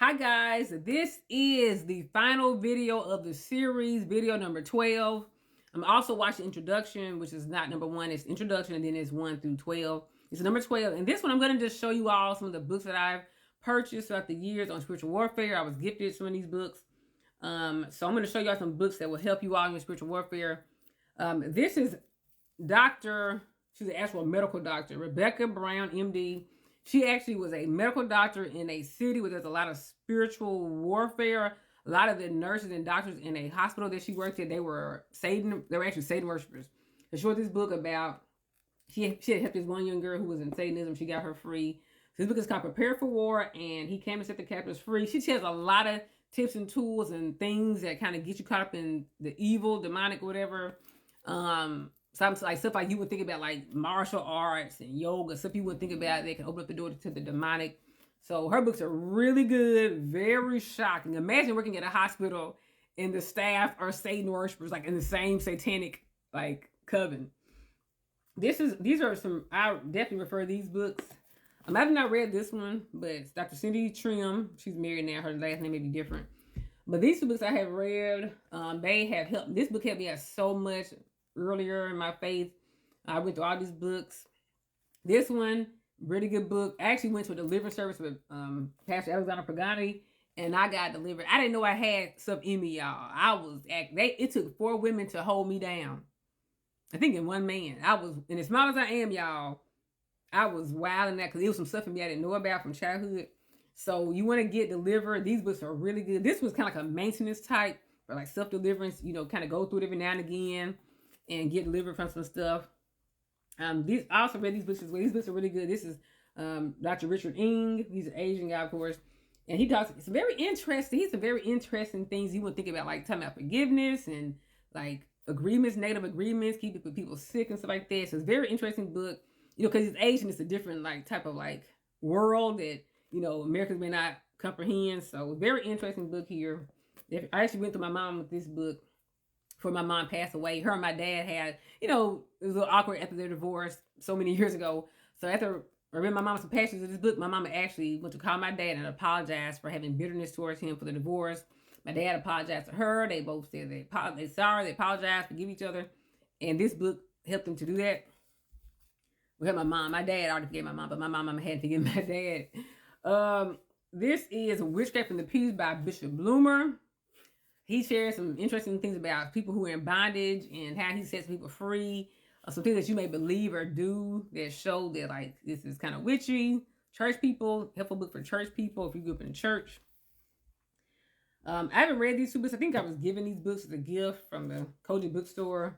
Hi guys, this is the final video of the series, video number 12. I'm also watching introduction, which is not number 1, it's introduction, and then it's 1 through 12. It's number 12, and this one I'm going to just show you all some of the books that I've purchased throughout the years on spiritual warfare. I was gifted some of these books. So I'm going to show you all some books that will help you all in your spiritual warfare. This is she's an actual medical doctor, Rebecca Brown, MD. She actually was a medical doctor in a city where there's a lot of spiritual warfare. A lot of the nurses and doctors in a hospital that she worked at, they were actually Satan worshipers. And she wrote this book about, she had helped this one young girl who was in Satanism. She got her free. So this book is called Prepare for War, and he came to set the captives free. She has a lot of tips and tools and things that kind of get you caught up in the evil, demonic, whatever. Stuff like you would think about, like martial arts and yoga, stuff you would think about. They can open up the door to the demonic. So her books are really good, very shocking. Imagine working at a hospital and the staff are Satan worshipers, like in the same satanic like coven. These are some, I definitely refer these books. I've not read this one, but it's Dr. Cindy Trim. She's married now. Her last name may be different. But these two books I have read, they have helped. This book helped me out so much earlier in my faith. I went through all these books. This one, really good book. I actually went to a deliverance service with Pastor Alexander Pagani, and I got delivered. I didn't know I had stuff in me, y'all. It took 4 women to hold me down. I think in one man. And as small as I am, y'all, I was wilding that because it was some stuff in me I didn't know about from childhood. So you want to get delivered. These books are really good. This was kind of like a maintenance type for like self-deliverance, kind of go through it every now and again and get delivered from some stuff. I also read these books as well. These books are really good. This is Dr. Richard Ng. He's an Asian guy, of course. And he talks, it's very interesting. He's some very interesting things you would think about, like talking about forgiveness and like agreements, negative agreements, keeping people sick and stuff like that. So it's a very interesting book, because he's Asian, it's a different like type of like world that, Americans may not comprehend. So very interesting book here. I actually went to my mom with this book before my mom passed away. Her and my dad had, it was a little awkward after their divorce so many years ago. So after I read my mom's passions of this book, my mama actually went to call my dad and apologize for having bitterness towards him for the divorce. My dad apologized to her. They both said they're sorry, they apologized, forgive each other. And this book helped them to do that. We had my dad already forgave my mom, but my mama had to forgive my dad. This is Witchcraft in the Pews by Bishop Bloomer. He shares some interesting things about people who are in bondage and how he sets people free. Some things that you may believe or do that show that like this is kind of witchy. Church people, helpful book for church people if you grew up in the church. I haven't read these 2 books. I think I was given these books as a gift from the Koji bookstore.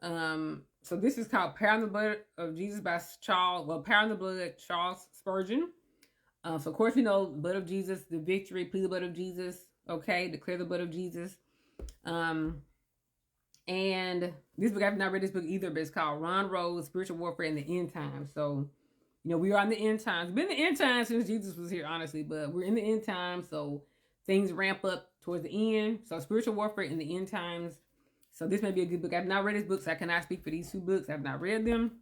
So this is called Power in the Blood of Jesus by Power in the Blood, Charles Spurgeon. So of course, blood of Jesus, the victory, plead the blood of Jesus. Okay, declare the blood of Jesus. And this book, I've not read this book either, but it's called Ron Rose, Spiritual Warfare in the End Times. So, we are in the end times. We've been in the end times since Jesus was here, honestly, but we're in the end times, so things ramp up towards the end. So spiritual warfare in the end times. So this may be a good book. I've not read this book, so I cannot speak for these 2 books. I've not read them.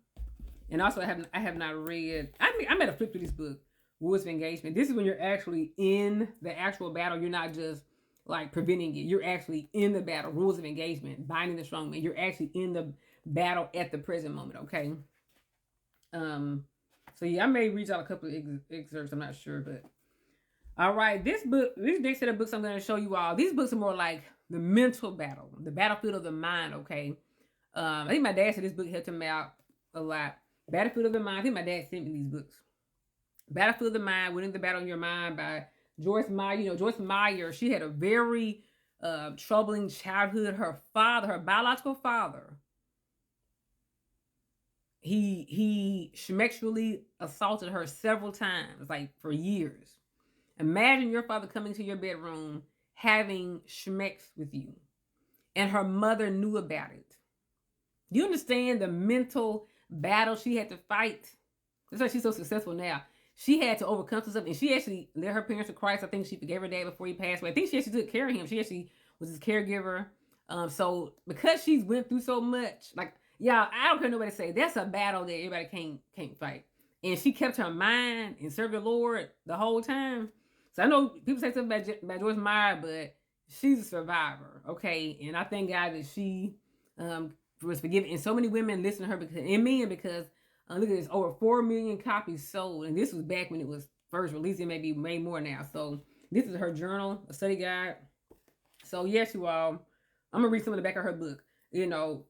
And also I have not read, I made a flip through this book, Rules of Engagement. This is when you're actually in the actual battle. You're not just like preventing it. You're actually in the battle. Rules of Engagement, binding the strong man. You're actually in the battle at the present moment, okay? So yeah, I may read out a couple of excerpts. I'm not sure, but all right. This next set of books I'm going to show you all. These books are more like the mental battle, the battlefield of the mind, okay? I think my dad said this book helped him out a lot. Battlefield of the Mind. I think my dad sent me these books. Battlefield of the Mind, Winning the Battle in Your Mind by Joyce Meyer. Joyce Meyer, she had a very troubling childhood. Her biological father, he sexually assaulted her several times, like for years. Imagine your father coming to your bedroom having schmex with you, and her mother knew about it. Do you understand the mental battle she had to fight? That's why she's so successful now. She had to overcome some stuff, and she actually led her parents to Christ. I think she forgave her dad before he passed away. I think she actually took care of him. She actually was his caregiver. So because she's went through so much, like, y'all, I don't care nobody say, that's a battle that everybody can't fight. And she kept her mind and served the Lord the whole time. So I know people say something about Joyce Meyer, but she's a survivor, okay? And I thank God that she was forgiven. And so many women listen to her because, and men, because look at this, over 4 million copies sold. And this was back when it was first released. It may be way more now. So this is her journal, a study guide. So yes, you all, I'm going to read some of the back of her book. You know,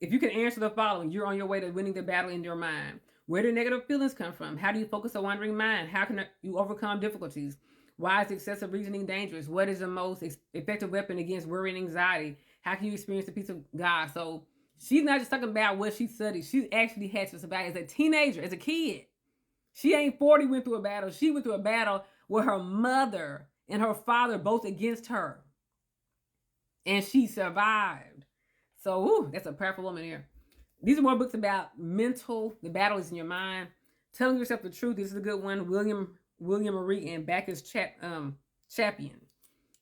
if you can answer the following, you're on your way to winning the battle in your mind. Where do negative feelings come from? How do you focus a wandering mind? How can you overcome difficulties? Why is excessive reasoning dangerous? What is the most effective weapon against worry and anxiety? How can you experience the peace of God? So she's not just talking about what she studied. She actually had to survive as a teenager, as a kid. She ain't 40, went through a battle. She went through a battle with her mother and her father both against her. And she survived. So, ooh, that's a powerful woman here. These are more books about the battle is in your mind. Telling yourself the truth. This is a good one. William Marie and Backus Champion.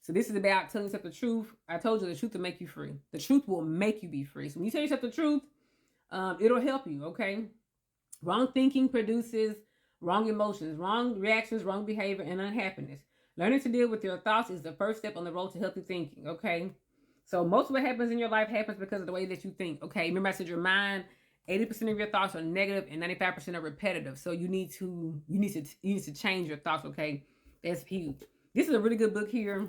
So this is about telling yourself the truth. I told you the truth will make you free. The truth will make you be free. So when you tell yourself the truth, it'll help you, okay? Wrong thinking produces wrong emotions, wrong reactions, wrong behavior, and unhappiness. Learning to deal with your thoughts is the first step on the road to healthy thinking, okay? So most of what happens in your life happens because of the way that you think, okay? Remember I said your mind, 80% of your thoughts are negative and 95% are repetitive. So you need to change your thoughts, okay? That's huge. This is a really good book here.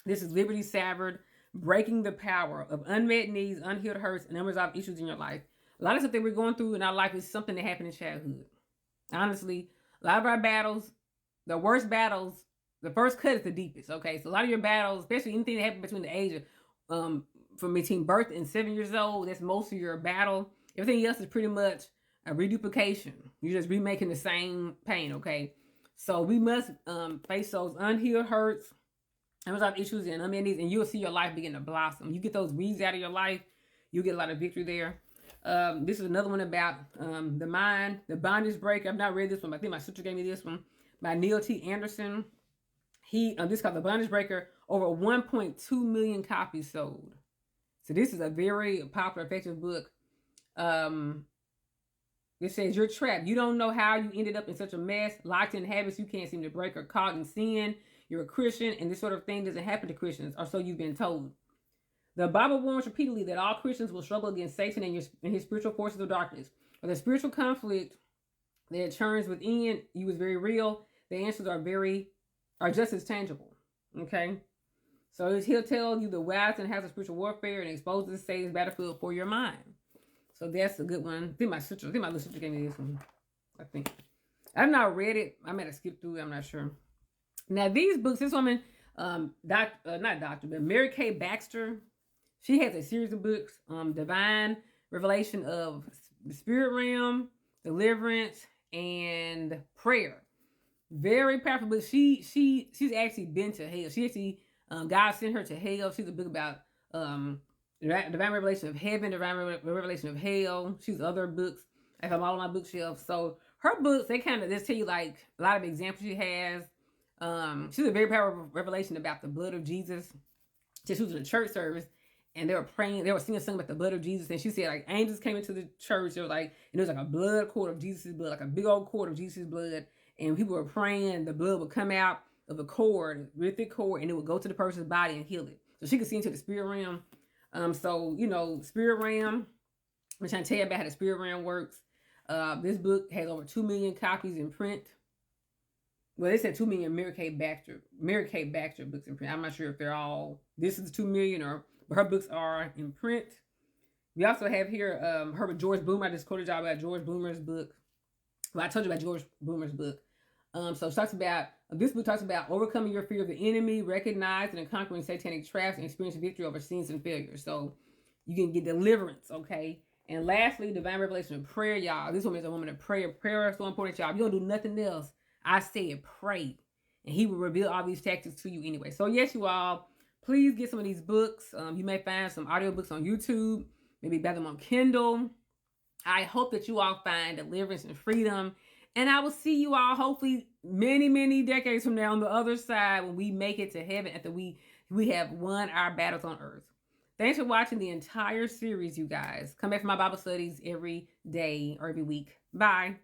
This is Liberty Savard, Breaking the Power of Unmet Needs, Unhealed Hurts, and Unresolved Issues in Your Life. A lot of stuff that we're going through in our life is something that happened in childhood. Honestly, a lot of our battles, the worst battles, the first cut is the deepest, okay? So a lot of your battles, especially anything that happened between the age of from between birth and 7 years old, that's most of your battle. Everything else is pretty much a reduplication. You're just remaking the same pain, okay? So we must face those unhealed hurts, unresolved issues, and unmet needs, and you'll see your life begin to blossom. You get those weeds out of your life, you'll get a lot of victory there. This is another one about the mind, the bondage breaker. I've not read this one, but I think my sister gave me this one by Neil T. Anderson. This is called The Bondage Breaker. Over 1.2 million copies sold. So this is a very popular, effective book. It says you're trapped. You don't know how you ended up in such a mess, locked in habits you can't seem to break, or caught in sin. You're a Christian, and this sort of thing doesn't happen to Christians, or so you've been told. The Bible warns repeatedly that all Christians will struggle against Satan and his spiritual forces of darkness. But the spiritual conflict that churns within you is very real. The answers are just as tangible. Okay? So he'll tell you the whys and hows of spiritual warfare and exposes Satan's battlefield for your mind. So that's a good one. I think my little sister gave me this one. I think. I've not read it. I might have skipped through it. I'm not sure. Now these books, this woman, but Mary Kay Baxter, she has a series of books, Divine Revelation of the Spirit Realm, Deliverance, and Prayer. Very powerful book. She's actually been to hell. She actually, God sent her to hell. She's a book about Divine Revelation of Heaven, Divine Revelation of Hell. She's other books. I have them all on my bookshelf. So her books, they kind of just tell you like a lot of examples she has. She's a very powerful revelation about the blood of Jesus. She was in a church service and they were praying, they were singing something about the blood of Jesus. And she said like angels came into the church. They were like, and it was like a blood cord of Jesus' blood, like a big old cord of Jesus' blood. And people were praying, the blood would come out of the cord, really thick cord, and it would go to the person's body and heal it. So she could see into the spirit realm. So, you know, spirit realm, I'm trying to tell you about how the spirit realm works. This book has over 2 million copies in print. Well, they said 2 million Mary Kay Baxter books in print. I'm not sure if they're all, this is 2 million, but her books are in print. We also have here her with George Boomer. I just quoted y'all about George Boomer's book. Well, I told you about George Boomer's book. So it talks about, this book talks about overcoming your fear of the enemy, recognizing and conquering satanic traps, and experiencing victory over sins and failures. So you can get deliverance, okay? And lastly, Divine Revelation of Prayer, y'all. This woman is a woman of prayer. Prayer is so important, y'all. If you don't do nothing else, I said pray. And he will reveal all these tactics to you anyway. So yes, you all, please get some of these books. You may find some audiobooks on YouTube. Maybe buy them on Kindle. I hope that you all find deliverance and freedom. And I will see you all hopefully many, many decades from now on the other side when we make it to heaven after we have won our battles on earth. Thanks for watching the entire series, you guys. Come back for my Bible studies every day or every week. Bye.